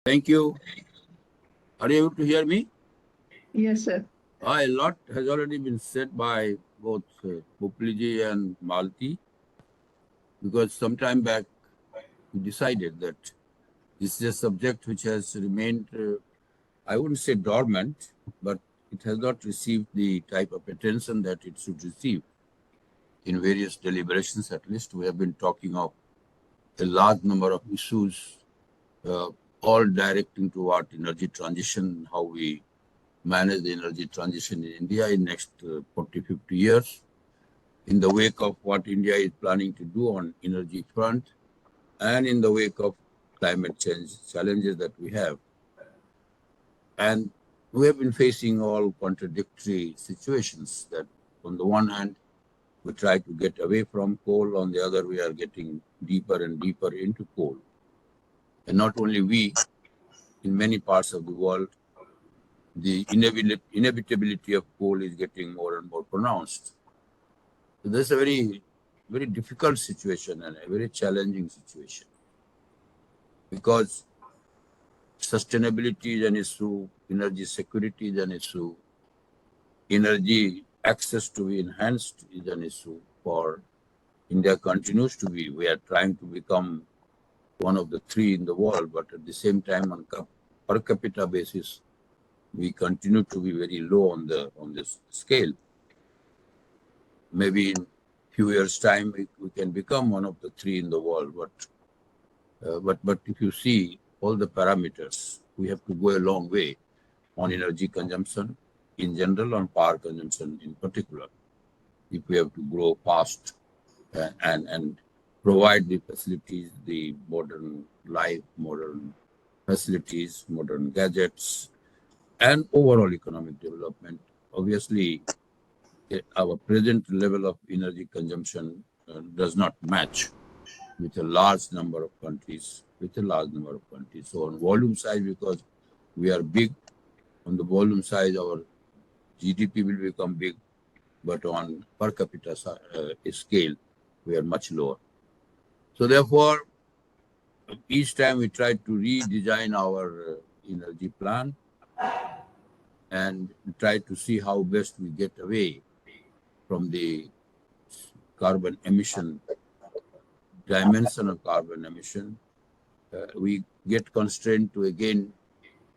Thank you. Are you able to hear me? Yes, sir. A lot has already been said by both Bupliji and Malti, because some time back we decided that this is a subject which has remained, I wouldn't say dormant, but it has not received the type of attention that it should receive. In various deliberations, at least, we have been talking of a large number of issues, uh, all directing toward energy transition, how we manage the energy transition in India in next 40, 50 years, in the wake of what India is planning to do on energy front, and in the wake of climate change challenges that we have. And we have been facing all contradictory situations that on the one hand, we try to get away from coal, on the other, we are getting deeper and deeper into coal. And not only we, in many parts of the world, the inevitability of coal is getting more and more pronounced. So this is a very, very difficult situation and a very challenging situation, because sustainability is an issue, energy security is an issue, energy access to be enhanced is an issue for India continues to be. We are trying to become one of the three in the world, but at the same time, on per capita basis, we continue to be very low on this scale. Maybe in few years' time, we can become one of the three in the world, but if you see all the parameters, we have to go a long way on energy consumption in general, on power consumption in particular, if we have to grow fast and provide the facilities, the modern life, modern facilities, modern gadgets, and overall economic development. Obviously, our present level of energy consumption does not match with a large number of countries, So on volume side, because we are big, on the volume side, our GDP will become big, but on per capita scale, we are much lower. So therefore, each time we try to redesign our energy plan and try to see how best we get away from the carbon emission, dimension of carbon emission, we get constrained to again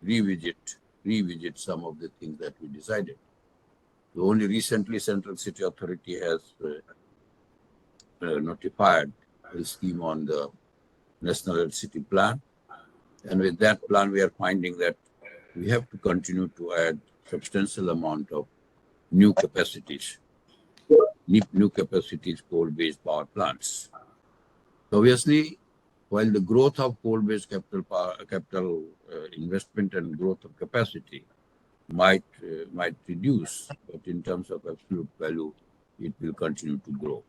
revisit some of the things that we decided. Only recently, Central City Authority has notified the scheme on the National Electricity Plan. And with that plan, we are finding that we have to continue to add substantial amount of new capacities, coal-based power plants. So obviously, while the growth of coal-based capital investment and growth of capacity might reduce, but in terms of absolute value, it will continue to grow.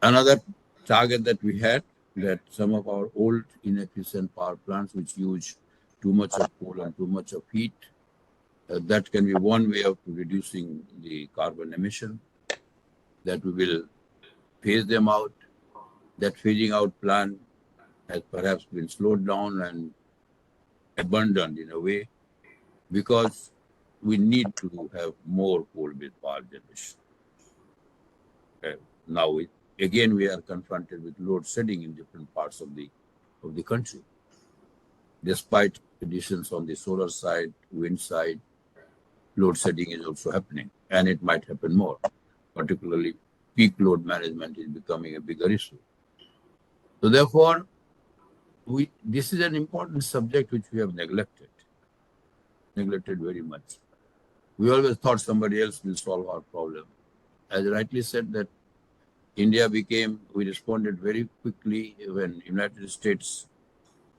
Another target that we had, that some of our old inefficient power plants which use too much of coal and too much of heat, that can be one way of reducing the carbon emission, that we will phase them out. That phasing out plan has perhaps been slowed down and abandoned in a way, because we need to have more coal-based power generation. Now, again, we are confronted with load shedding in different parts of the country. Despite conditions on the solar side, wind side, load shedding is also happening, and it might happen more. Particularly, peak load management is becoming a bigger issue. So therefore, this is an important subject which we have neglected very much. We always thought somebody else will solve our problem. As rightly said, that we responded very quickly when United States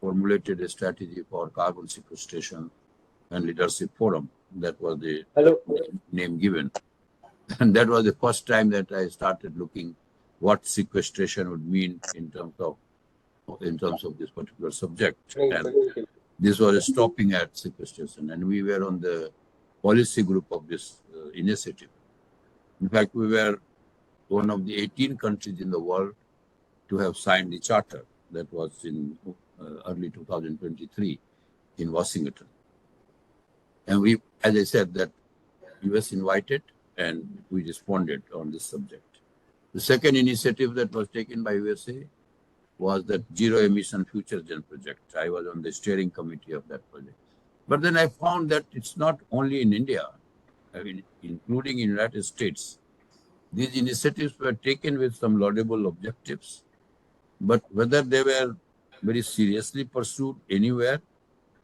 formulated a strategy for carbon sequestration and leadership forum. That was the name given. And that was the first time that I started looking what sequestration would mean in terms of this particular subject. And this was stopping at sequestration, and we were on the policy group of this initiative. In fact, we were one of the 18 countries in the world to have signed the charter. That was in early 2023 in Washington. And we, as I said, that US invited and we responded on this subject. The second initiative that was taken by USA was that zero emission future gen project. I was on the steering committee of that project. But then I found that it's not only in India, I mean, including in United States. These initiatives were taken with some laudable objectives, but whether they were very seriously pursued anywhere,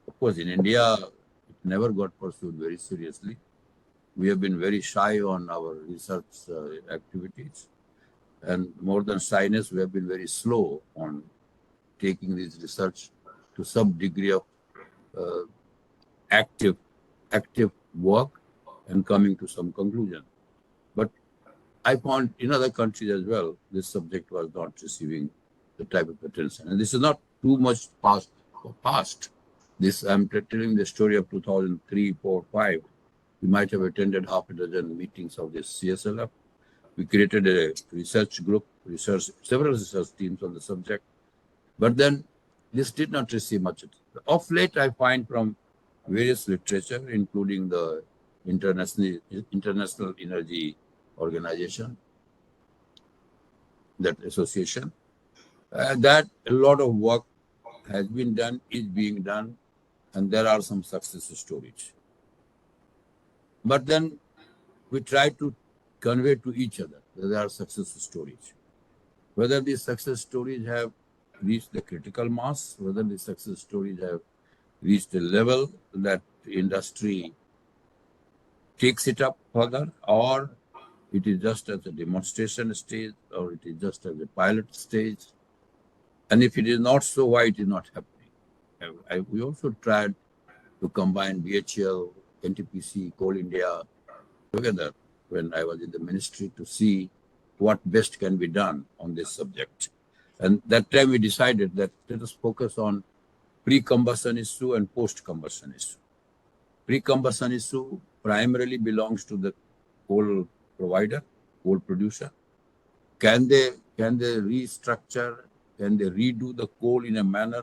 of course, in India, it never got pursued very seriously. We have been very shy on our research activities. And more than shyness, we have been very slow on taking this research to some degree of uh, active active work and coming to some conclusion. But I found in other countries as well, this subject was not receiving the type of attention. And this is not too much past. This I'm telling the story of 2003, 4, 5. We might have attended half a dozen meetings of this CSLF. We created a research group, several research teams on the subject. But then this did not receive much attention. Of late, I find from various literature, including the International Energy Organization, that association, that a lot of work has been done, is being done, and there are some success stories. But then we try to convey to each other that there are success stories. Whether these success stories have reached the critical mass, whether these success stories have reached a level that industry takes it up further, or it is just at a demonstration stage, or it is just at a pilot stage. And if it is not so, why it is not happening? We also tried to combine BHL, NTPC, Coal India together when I was in the ministry to see what best can be done on this subject. And that time we decided that let us focus on pre-combustion issue and post-combustion issue. Pre-combustion issue primarily belongs to the coal provider, coal producer. Can they restructure, can they redo the coal in a manner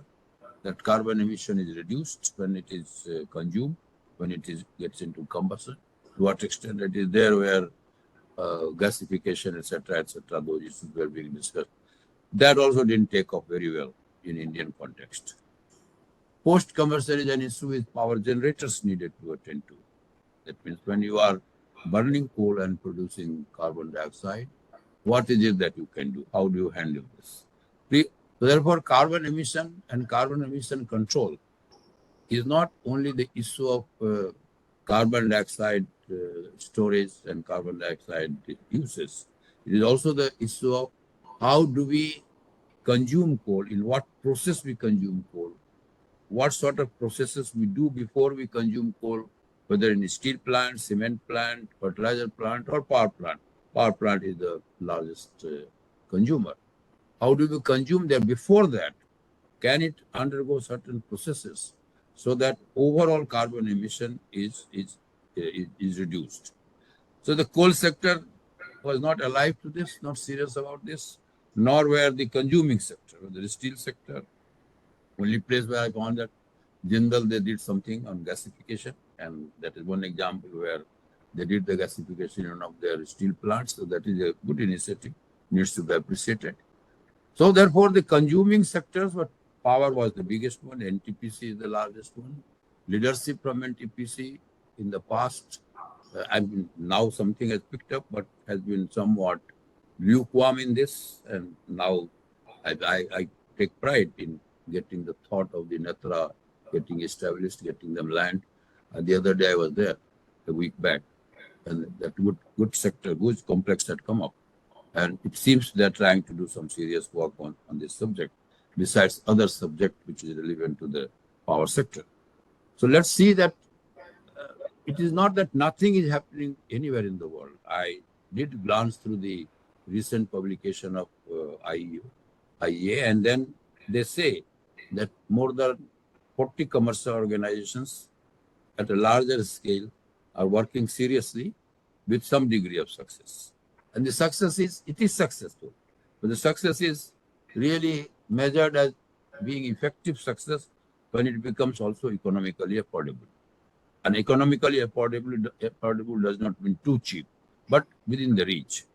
that carbon emission is reduced when it is consumed, when it gets into combustion? To what extent it is there where gasification, etc., those issues were being discussed. That also didn't take off very well in Indian context. Post-combustion is an issue with power generators needed to attend to. That means when you are burning coal and producing carbon dioxide, what is it that you can do? How do you handle this? Therefore, carbon emission and carbon emission control is not only the issue of carbon dioxide storage and carbon dioxide uses. It is also the issue of how do we consume coal, in what process we consume coal, what sort of processes we do before we consume coal, whether in a steel plant, cement plant, fertilizer plant, or power plant. Power plant is the largest consumer. How do we consume there before that? Can it undergo certain processes so that overall carbon emission is reduced? So the coal sector was not alive to this, not serious about this, nor were the consuming sector, the steel sector. Only place where I found that Jindal, they did something on gasification, and that is one example where they did the gasification in one of their steel plants. So that is a good initiative, needs to be appreciated. So therefore, the consuming sectors, but power was the biggest one, NTPC is the largest one. Leadership from NTPC in the past, now something has picked up, but has been somewhat lukewarm in this. And now I take pride in getting the thought of the Netra getting established, getting them land. The other day I was there, a week back, and that good sector, good complex had come up. And it seems they're trying to do some serious work on this subject, besides other subject which is relevant to the power sector. So let's see that it is not that nothing is happening anywhere in the world. I did glance through the recent publication of IEF, and then they say that more than 40 commercial organizations at a larger scale are working seriously with some degree of success. And the success is, it is successful. But the success is really measured as being effective success when it becomes also economically affordable. And economically affordable does not mean too cheap, but within the reach.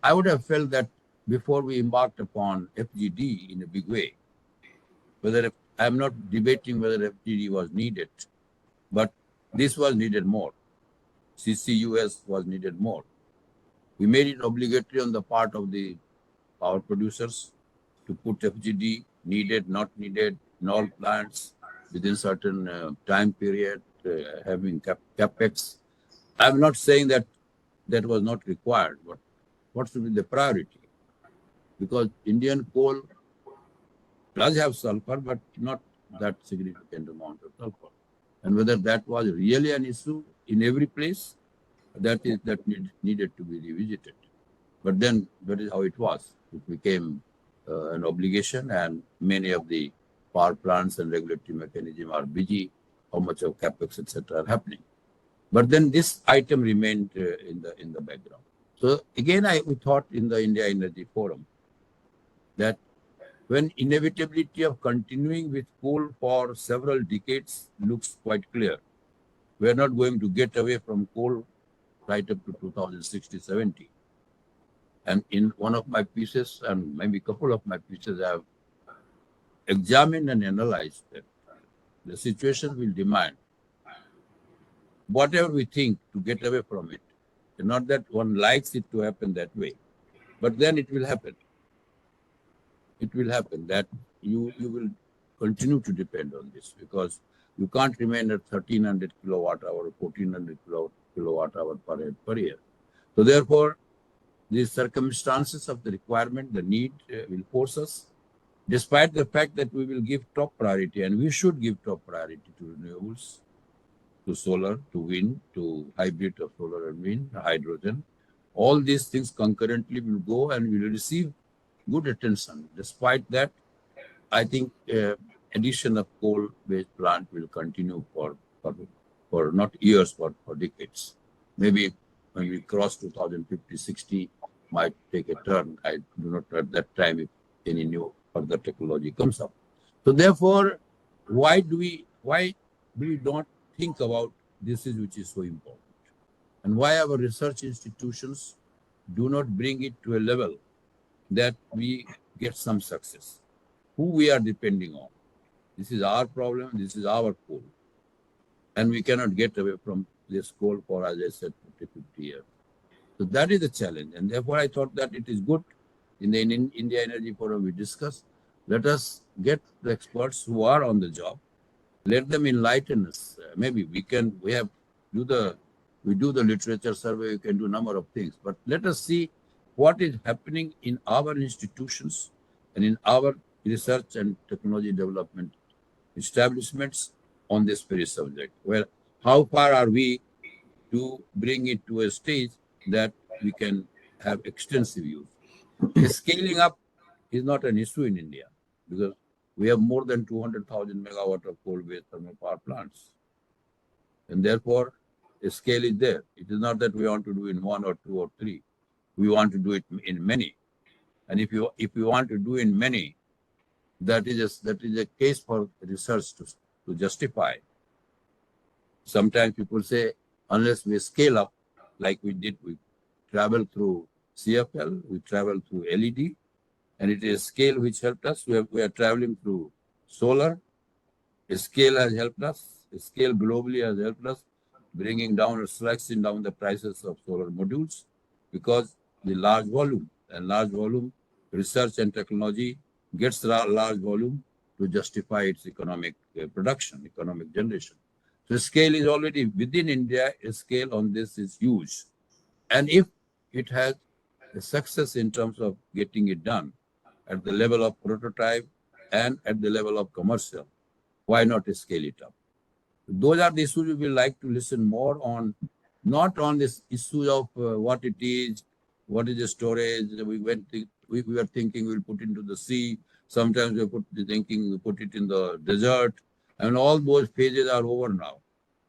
I would have felt that before we embarked upon FGD in a big way, whether I'm not debating whether FGD was needed, but this was needed more. CCUS was needed more. We made it obligatory on the part of the power producers to put FGD needed, not needed in all plants within certain time period, having capex. I'm not saying that that was not required, but what should be the priority? Because Indian coal does have sulfur, but not that significant amount of sulfur. And whether that was really an issue in every place, needed to be revisited. But then that is how it was. It became an obligation, and many of the power plants and regulatory mechanism are busy. How much of capex, etc., are happening. But then this item remained in the background. So again, we thought in the India Energy Forum that when inevitability of continuing with coal for several decades looks quite clear, we are not going to get away from coal right up to 2060-70. And in one of my pieces, and maybe a couple of my pieces, I have examined and analyzed that the situation will demand whatever we think to get away from it. Not that one likes it to happen that way, but then it will happen. It will happen that you will continue to depend on this because you can't remain at 1300 kilowatt hour, 1400 kilowatt hour per year. So therefore, the circumstances of the requirement, the need will force us, despite the fact that we will give top priority, and we should give top priority to renewables, to solar, to wind, to hybrid of solar and wind, hydrogen. All these things concurrently will go and will receive good attention. Despite that, I think addition of coal-based plant will continue for not years, but for decades. Maybe when we cross 2050, 60, might take a turn. I do not know at that time if any new further technology comes up. So therefore, why do we not think about this is which is so important? And why our research institutions do not bring it to a level that we get some success? Who we are depending on? This is our problem, this is our coal. And we cannot get away from this coal for, as I said, 50 years. So that is the challenge. And therefore, I thought that it is good in the India Energy Forum we discuss. Let us get the experts who are on the job. Let them enlighten us. Maybe we do the literature survey, we can do a number of things. But let us see what is happening in our institutions and in our research and technology development establishments on this very subject. Well, how far are we to bring it to a stage that we can have extensive use? Scaling up is not an issue in India because we have more than 200,000 megawatt of coal-based thermal power plants. And therefore, a scale is there. It is not that we want to do in one or two or three. We want to do it in many. And if you want to do in many, that is a case for research to justify. Sometimes people say, unless we scale up, like we did, we travel through CFL, we travel through LED, and it is scale which helped us. We are traveling through solar. A scale has helped us. A scale globally has helped us, bringing down or slicing down the prices of solar modules because the large volume research and technology gets large volume to justify its economic production, economic generation. So scale is already within India. A scale on this is huge. And if it has a success in terms of getting it done at the level of prototype and at the level of commercial, why not scale it up? Those are the issues we will like to listen more on, not on this issue of what it is, what is the storage. We were thinking we'll put into the sea. Sometimes we put it in the desert. And all those phases are over now.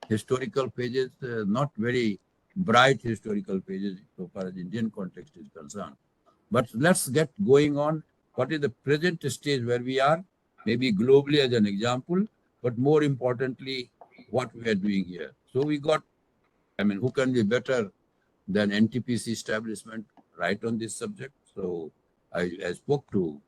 Historical phases, not very bright historical phases so far as Indian context is concerned. But let's get going on. What is the present stage where we are? maybe globally as an example, but more importantly, what we are doing here. So we got, I mean, who can be better than NTPC establishment right on this subject? So I spoke to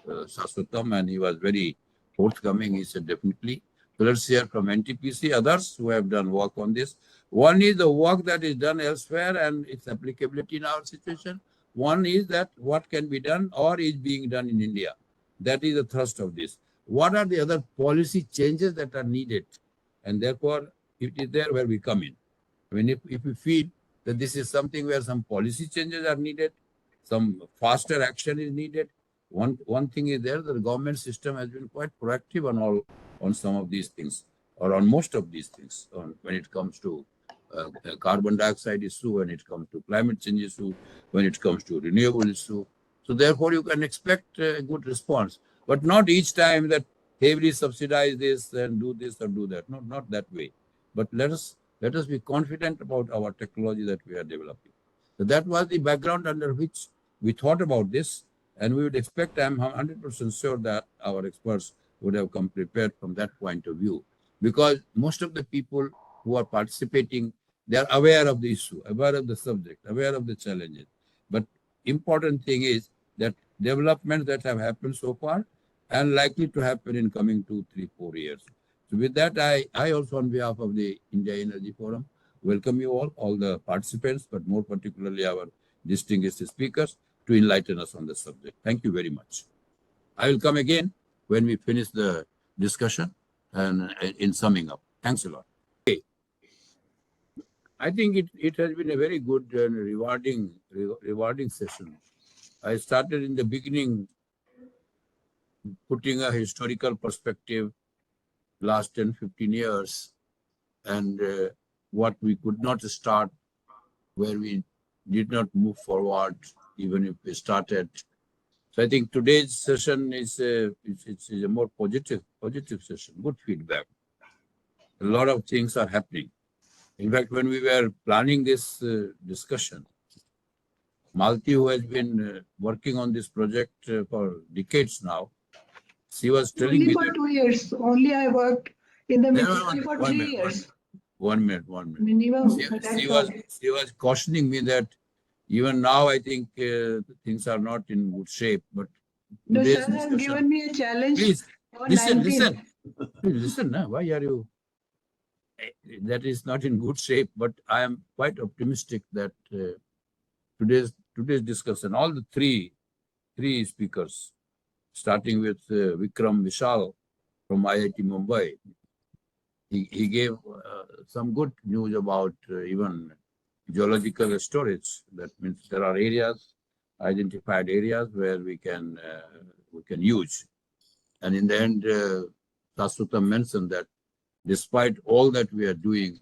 Saswatam and he was very forthcoming. He said, definitely. So let's hear from NTPC, others who have done work on this. One is the work that is done elsewhere and its applicability in our situation. One is that what can be done or is being done in India. That is the thrust of this. What are the other policy changes that are needed? And therefore, it is there where we come in. I mean, if we feel that this is something where some policy changes are needed, some faster action is needed. One thing is there, the government system has been quite proactive on some of these things, or on most of these things, when it comes to carbon dioxide issue, when it comes to climate change issue, when it comes to renewable issue. So therefore, you can expect a good response, but not each time that heavily subsidize this and do this or do that. Not that way. But let us be confident about our technology that we are developing. So that was the background under which we thought about this, and we would expect, I'm 100% sure that our experts would have come prepared from that point of view, because most of the people who are participating, they are aware of the issue, aware of the subject, aware of the challenges. But important thing is that developments that have happened so far and likely to happen in coming 2, 3, 4 years. So with that, I also, on behalf of the India Energy Forum, welcome you all the participants, but more particularly our distinguished speakers, to enlighten us on the subject. Thank you very much. I will come again when we finish the discussion and in summing up. Thanks a lot. Okay. I think it has been a very good and rewarding session. I started in the beginning putting a historical perspective last 10, 15 years and what we could not start, where we did not move forward, even if we started. So I think today's session is a more positive session, good feedback. A lot of things are happening. In fact, when we were planning this discussion, Malti, who has been working on this project for decades now, she was telling Only me for that. 2 years. Only I worked in the No, ministry for one 3 years. 1 minute. Minimum. She That's was all. she was cautioning me that even now I think things are not in good shape. But The today's sir has discussion, given me a challenge please for listen, 19th. listen, please listen. Why are you? That is not in good shape. But I am quite optimistic that today's discussion, all the three speakers, starting with Vikram Vishal from IIT Mumbai, he gave some good news about even geological storage. That means there are areas, identified areas where we can use. And in the end, Sasutam mentioned that despite all that we are doing,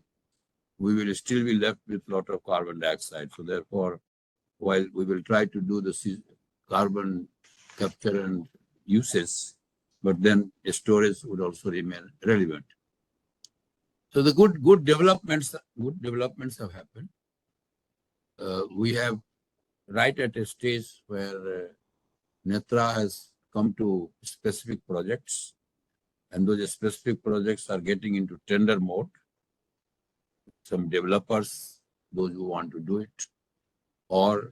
we will still be left with a lot of carbon dioxide. So therefore, while we will try to do the carbon capture and uses, but then storage would also remain relevant. So the good developments have happened. We have right at a stage where Netra has come to specific projects, and those specific projects are getting into tender mode. Some developers, those who want to do it, or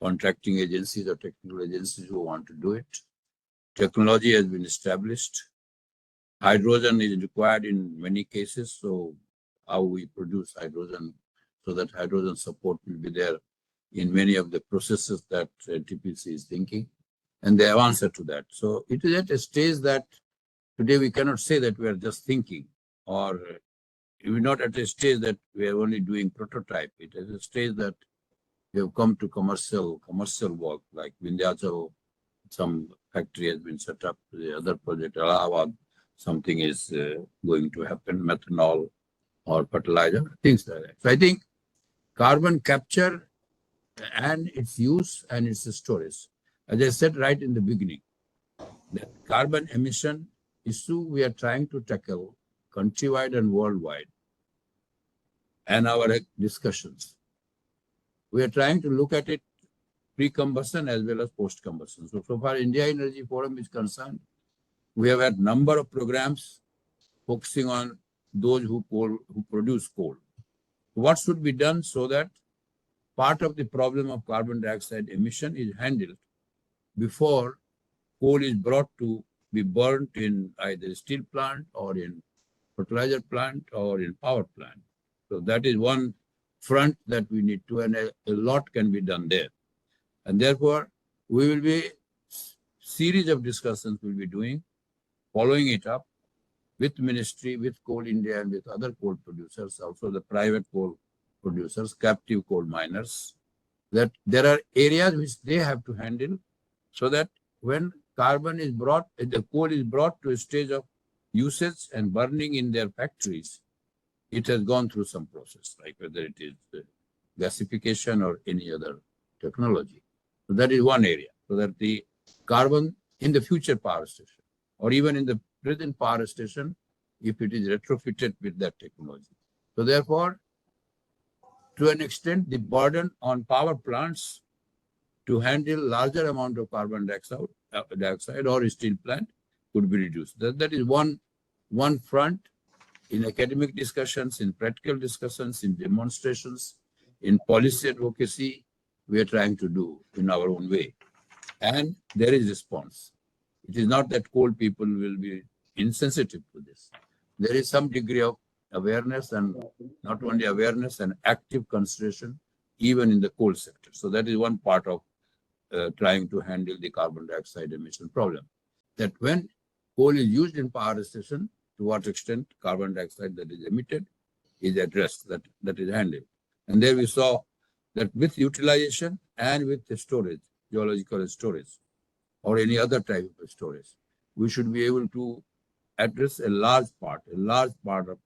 contracting agencies or technical agencies who want to do it. Technology has been established. Hydrogen is required in many cases. So how we produce hydrogen, so that hydrogen support will be there in many of the processes that TPC is thinking. And they have answered to that. So it is at a stage that today we cannot say that we are just thinking, or we're not at a stage that we are only doing prototype. It is a stage that we have come to commercial work, like Vindhyachal, some factory has been set up. The other project, Allahabad, something is going to happen, methanol or fertilizer, things like that. So I think carbon capture and its use and its storage. As I said right in the beginning, the carbon emission issue we are trying to tackle countrywide and worldwide, and our discussions. We are trying to look at it pre-combustion as well as post-combustion. So far India Energy Forum is concerned, We have had number of programs focusing on those who produce coal. What should be done so that part of the problem of carbon dioxide emission is handled before coal is brought to be burnt in either steel plant or in fertilizer plant or in power plant. So that is one front that we need to, and a lot can be done there. And therefore, we will be series of discussions we'll be doing, following it up with ministry, with Coal India, and with other coal producers, also the private coal producers, captive coal miners, that there are areas which they have to handle so that when carbon is brought, the coal is brought to a stage of usage and burning in their factories, it has gone through some process, like whether it is gasification or any other technology. So that is one area, so that the carbon in the future power station or even in the present power station, if it is retrofitted with that technology. So therefore, to an extent, the burden on power plants to handle larger amount of carbon dioxide or steel plant could be reduced. That is one front in academic discussions, in practical discussions, in demonstrations, in policy advocacy, we are trying to do in our own way. And there is response. It is not that coal people will be insensitive to this. There is some degree of awareness, and not only awareness and active consideration, even in the coal sector. So that is one part of trying to handle the carbon dioxide emission problem. That when coal is used in power station, to what extent carbon dioxide that is emitted is addressed, that is handled. And there we saw that with utilization and with the storage, geological storage, or any other type of storage, we should be able to address a large part of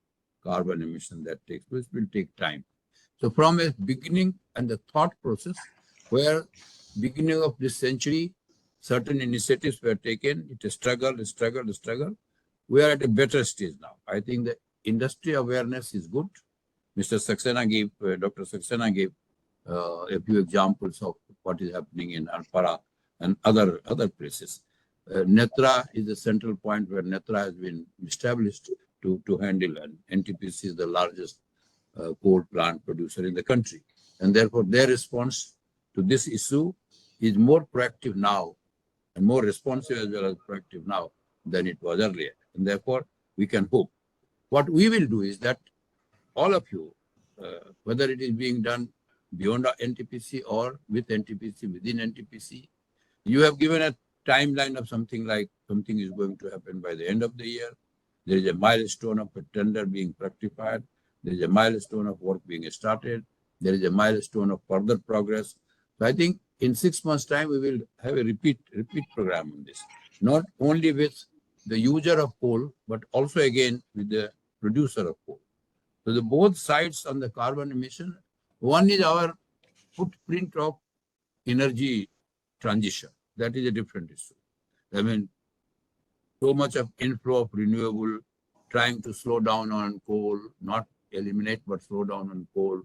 carbon emission that takes place, will take time. So from a beginning and the thought process, where beginning of this century, certain initiatives were taken, it is struggle. We are at a better stage now. I think the industry awareness is good. Dr. Saxena gave a few examples of what is happening in Alpara and other places. Netra is the central point where Netra has been established to handle, and NTPC is the largest coal plant producer in the country. And therefore, their response to this issue is more proactive now and more responsive as well as proactive now than it was earlier. And therefore, we can hope. What we will do is that all of you, whether it is being done beyond NTPC or with NTPC, within NTPC, you have given a timeline of something is going to happen by the end of the year. There is a milestone of a tender being fructified. There is a milestone of work being started. There is a milestone of further progress. So I think in 6 months' time, we will have a repeat program on this, not only with the user of coal, but also again with the producer of coal. So the both sides on the carbon emission, one is our footprint of energy transition. That is a different issue. I mean, so much of inflow of renewable, trying to slow down on coal, not eliminate, but slow down on coal.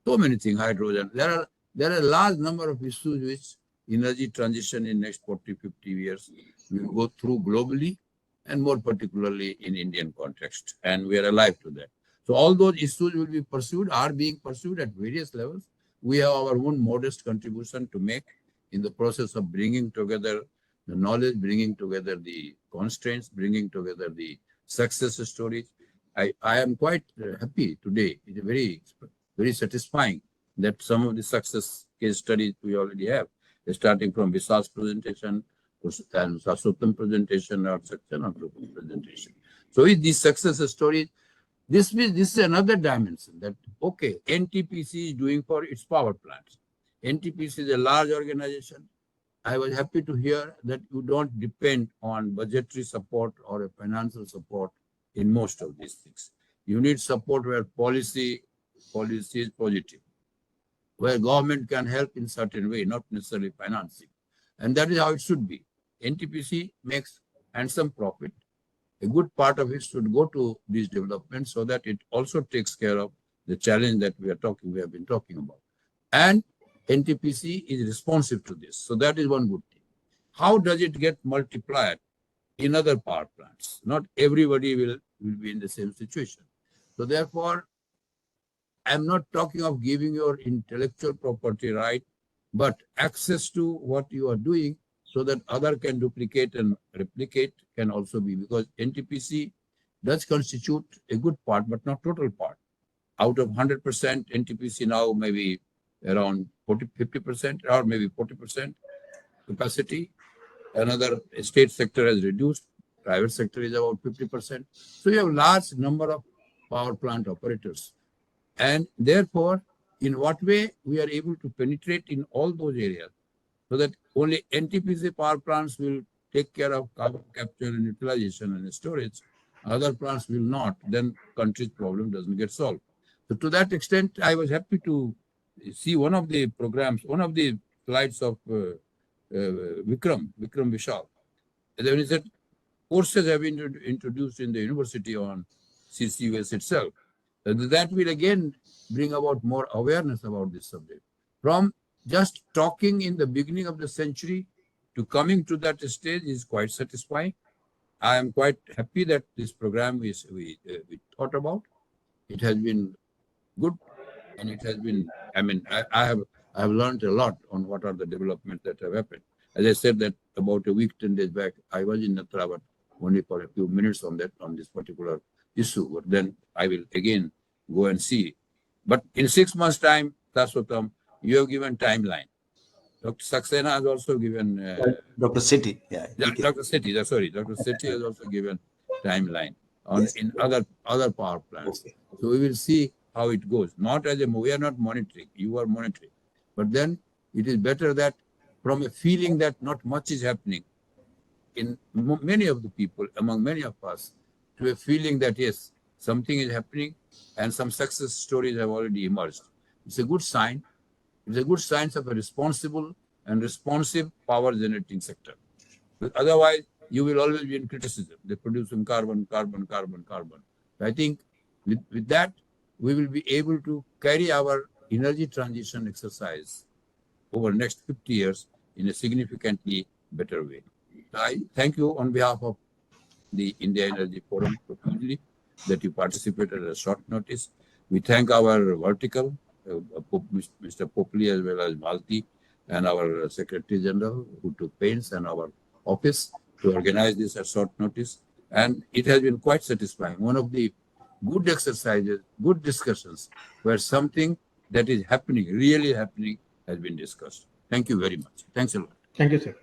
So many things, hydrogen. There are a large number of issues which energy transition in next 40, 50 years will go through globally and more particularly in Indian context. And we are alive to that. So all those issues will be pursued, are being pursued at various levels. We have our own modest contribution to make in the process of bringing together the knowledge, bringing together the constraints, bringing together the success stories. I am quite happy today. It's very satisfying that some of the success case studies we already have, starting from Visal's presentation and Sasotham's presentation or Saxena's presentation. So with these success stories, this is another dimension that, okay, NTPC is doing for its power plants. NTPC is a large organization. I was happy to hear that you don't depend on budgetary support or a financial support in most of these things. You need support where policy is positive, where government can help in certain way, not necessarily financing. And that is how it should be. NTPC makes handsome profit. A good part of it should go to these developments so that it also takes care of the challenge that we have been talking about. And NTPC is responsive to this. So that is one good thing. How does it get multiplied in other power plants. Not everybody will be in the same situation. So therefore, I'm not talking of giving your intellectual property right, but access to what you are doing so that other can duplicate and replicate can also be, because NTPC does constitute a good part, but not total part. Out of 100%, NTPC now maybe around 50% or maybe 40% capacity. Another state sector has reduced, private sector is about 50%. So you have large number of power plant operators. And therefore, in what way we are able to penetrate in all those areas so that only NTPC power plants will take care of carbon capture and utilization and storage, other plants will not, then country's problem doesn't get solved. So to that extent, I was happy to see one of the programs, one of the slides of Vikram Vishal. And then he said, courses have been introduced in the university on CCUS itself. That will again bring about more awareness about this subject. From just talking in the beginning of the century to coming to that stage is quite satisfying. I am quite happy that this program we thought about. It has been good, and it has been. I mean, I have learned a lot on what are the developments that have happened. As I said that about a week, 10 days back, I was in Natrabat only for a few minutes on this particular issue. But then I will again go and see. But in 6 months' time, Taswatam, you have given timeline. Dr. Saxena has also given. Dr. City, yeah. Yeah, Dr. Sethi, sorry, Dr. Sethi has also given timeline on Yes. in other power plants. Okay. So we will see how it goes. Not as we are not monitoring, you are monitoring, but then it is better that from a feeling that not much is happening in many of the people, among many of us, to a feeling that yes, something is happening and some success stories have already emerged. It's a good sign. It's a good sign of a responsible and responsive power generating sector. Otherwise, you will always be in criticism. They produce some carbon, carbon, carbon, carbon. I think with that, we will be able to carry our energy transition exercise over the next 50 years in a significantly better way. I thank you on behalf of the India Energy Forum profusely that you participated at a short notice. We thank our vertical, Mr. Popli as well as Malti, and our Secretary General who took pains, and our office to organize this at short notice. And it has been quite satisfying. One of the good exercises, good discussions, where something that is happening, really happening, has been discussed. Thank you very much. Thanks a lot. Thank you, sir.